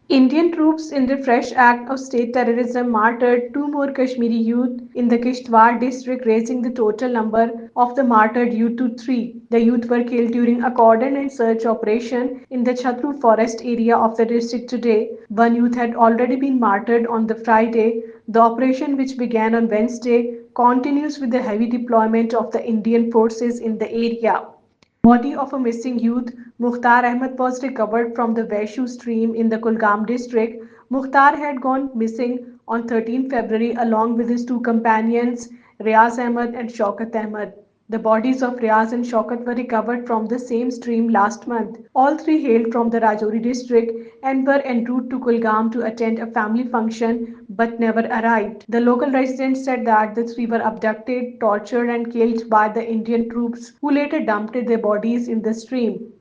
Indian troops in the fresh act of state terrorism martyred two more Kashmiri youth in the Kishtwar district, raising the total number of the martyred youth to three. The youth were killed during a cordon and search operation in the Chatru forest area of the district today. One youth had already been martyred on the Friday. The operation, which began on Wednesday, continues with the heavy deployment of the Indian forces in the area. The body of a missing youth, Mukhtar Ahmed, was recovered from the Vaishu stream in the Kulgam district. Mukhtar had gone missing on 13 February along with his two companions, Riaz Ahmed and Shaukat Ahmed. The bodies of Riaz and Shaukat were recovered from the same stream last month. All three hailed from the Rajouri district and were en route to Kulgam to attend a family function but never arrived. The local residents said that the three were abducted, tortured, and killed by the Indian troops who later dumped their bodies in the stream.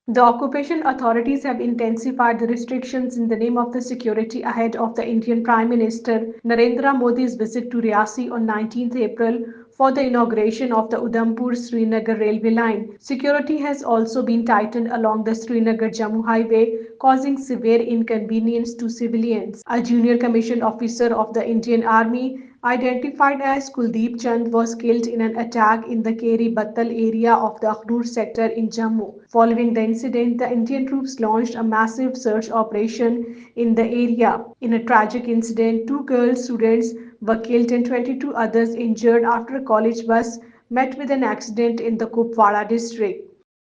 The occupation authorities have intensified the restrictions in the name of the security ahead of the Indian Prime Minister Narendra Modi's visit to Riyasi on 19th April for the inauguration of the Udhampur-Srinagar railway line. Security has also been tightened along the Srinagar-Jammu Highway, causing severe inconvenience to civilians. A junior commissioned officer of the Indian Army identified as Kuldeep Chand was killed in an attack in the Keri Battal area of the Akhnur sector in Jammu. Following the incident, the Indian troops launched a massive search operation in the area. In a tragic incident, two girl students were killed and 22 others injured after a college bus met with an accident in the Kupwara district.